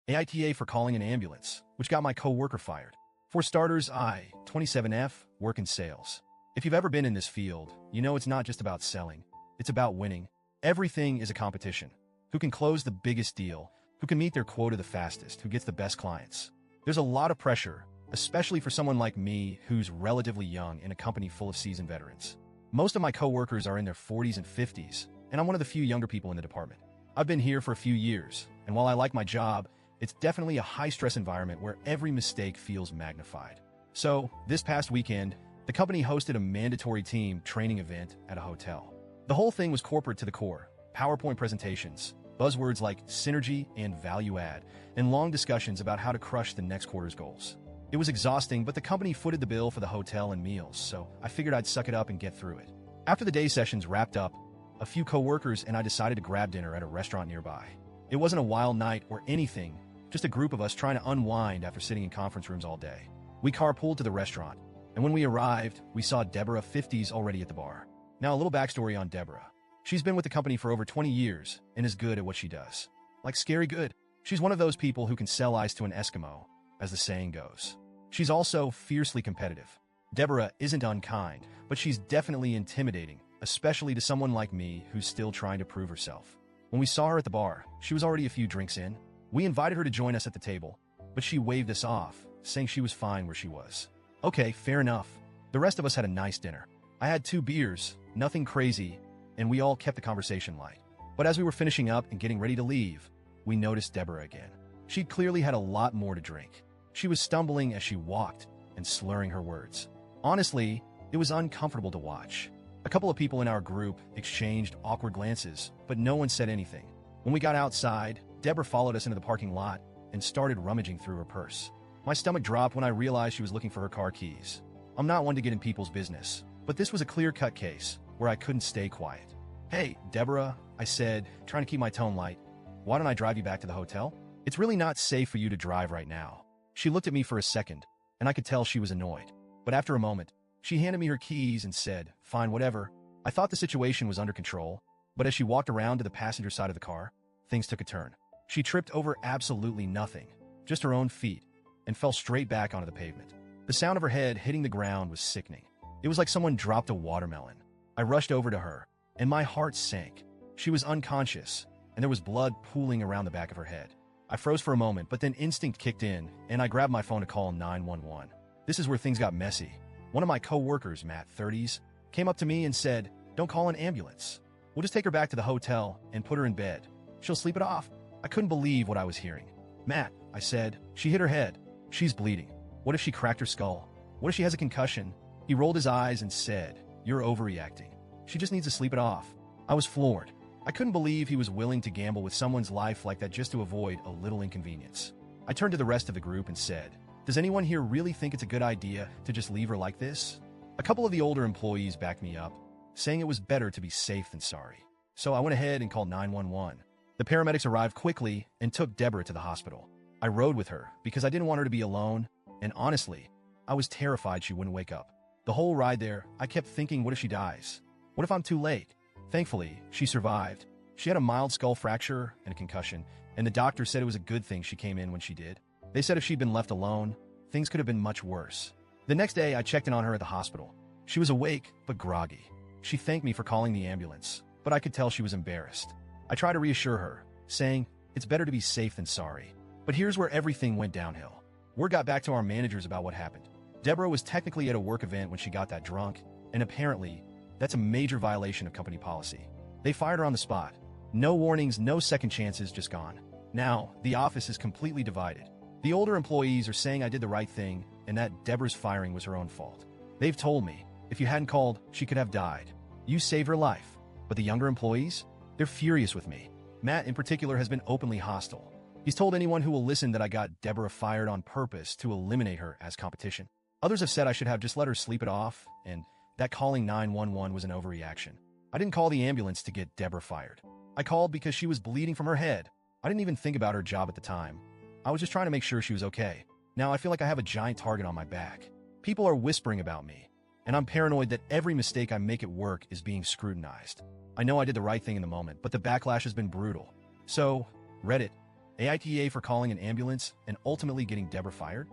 AITA for calling an ambulance, which got my coworker fired. For starters, I, 27F, work in sales. If you've ever been in this field, you know it's not just about selling. It's about winning. Everything is a competition. Who can close the biggest deal? Who can meet their quota the fastest? Who gets the best clients? There's a lot of pressure, especially for someone like me who's relatively young in a company full of seasoned veterans. Most of my coworkers are in their 40s and 50s, and I'm one of the few younger people in the department. I've been here for a few years, and while I like my job, it's definitely a high-stress environment where every mistake feels magnified. So, this past weekend, the company hosted a mandatory team training event at a hotel. The whole thing was corporate to the core, PowerPoint presentations, buzzwords like synergy and value add, and long discussions about how to crush the next quarter's goals. It was exhausting, but the company footed the bill for the hotel and meals, so I figured I'd suck it up and get through it. After the day sessions wrapped up, a few coworkers and I decided to grab dinner at a restaurant nearby. It wasn't a wild night or anything, just a group of us trying to unwind after sitting in conference rooms all day. We carpooled to the restaurant, and when we arrived, we saw Deborah, 50s, already at the bar. Now, a little backstory on Deborah. She's been with the company for over 20 years and is good at what she does. Like scary good. She's one of those people who can sell ice to an Eskimo, as the saying goes. She's also fiercely competitive. Deborah isn't unkind, but she's definitely intimidating, especially to someone like me who's still trying to prove herself. When we saw her at the bar, she was already a few drinks in. We invited her to join us at the table, but she waved us off, saying she was fine where she was. Okay, fair enough. The rest of us had a nice dinner. I had 2 beers, nothing crazy, and we all kept the conversation light. But as we were finishing up and getting ready to leave, we noticed Deborah again. She'd clearly had a lot more to drink. She was stumbling as she walked and slurring her words. Honestly, it was uncomfortable to watch. A couple of people in our group exchanged awkward glances, but no one said anything. When we got outside, Deborah followed us into the parking lot and started rummaging through her purse. My stomach dropped when I realized she was looking for her car keys. I'm not one to get in people's business, but this was a clear-cut case where I couldn't stay quiet. Hey, Deborah, I said, trying to keep my tone light. Why don't I drive you back to the hotel? It's really not safe for you to drive right now. She looked at me for a second, and I could tell she was annoyed. But after a moment, she handed me her keys and said, fine, whatever. I thought the situation was under control, but as she walked around to the passenger side of the car, things took a turn. She tripped over absolutely nothing, just her own feet, and fell straight back onto the pavement. The sound of her head hitting the ground was sickening. It was like someone dropped a watermelon. I rushed over to her, and my heart sank. She was unconscious, and there was blood pooling around the back of her head. I froze for a moment, but then instinct kicked in, and I grabbed my phone to call 911. This is where things got messy. One of my co-workers, Matt, 30s, came up to me and said, "Don't call an ambulance. We'll just take her back to the hotel and put her in bed. She'll sleep it off." I couldn't believe what I was hearing. "Matt," I said, "she hit her head. She's bleeding. What if she cracked her skull? What if she has a concussion?" He rolled his eyes and said, "You're overreacting. She just needs to sleep it off." I was floored. I couldn't believe he was willing to gamble with someone's life like that just to avoid a little inconvenience. I turned to the rest of the group and said, "Does anyone here really think it's a good idea to just leave her like this?" A couple of the older employees backed me up, saying it was better to be safe than sorry. So I went ahead and called 911. The paramedics arrived quickly and took Deborah to the hospital. I rode with her because I didn't want her to be alone, and honestly, I was terrified she wouldn't wake up. The whole ride there, I kept thinking, what if she dies? What if I'm too late? Thankfully, she survived. She had a mild skull fracture and a concussion, and the doctor said it was a good thing she came in when she did. They said if she'd been left alone, things could have been much worse. The next day, I checked in on her at the hospital. She was awake, but groggy. She thanked me for calling the ambulance, but I could tell she was embarrassed. I tried to reassure her, saying, it's better to be safe than sorry. But here's where everything went downhill. Word got back to our managers about what happened. Deborah was technically at a work event when she got that drunk, and apparently, that's a major violation of company policy. They fired her on the spot. No warnings, no second chances, just gone. Now, the office is completely divided. The older employees are saying I did the right thing and that Deborah's firing was her own fault. They've told me, if you hadn't called, she could have died. You saved her life. But the younger employees? They're furious with me. Matt, in particular, has been openly hostile. He's told anyone who will listen that I got Deborah fired on purpose to eliminate her as competition. Others have said I should have just let her sleep it off, and that calling 911 was an overreaction. I didn't call the ambulance to get Deborah fired. I called because she was bleeding from her head. I didn't even think about her job at the time. I was just trying to make sure she was okay. Now I feel like I have a giant target on my back. People are whispering about me, and I'm paranoid that every mistake I make at work is being scrutinized. I know I did the right thing in the moment, but the backlash has been brutal. So, Reddit, AITA for calling an ambulance and ultimately getting Deborah fired?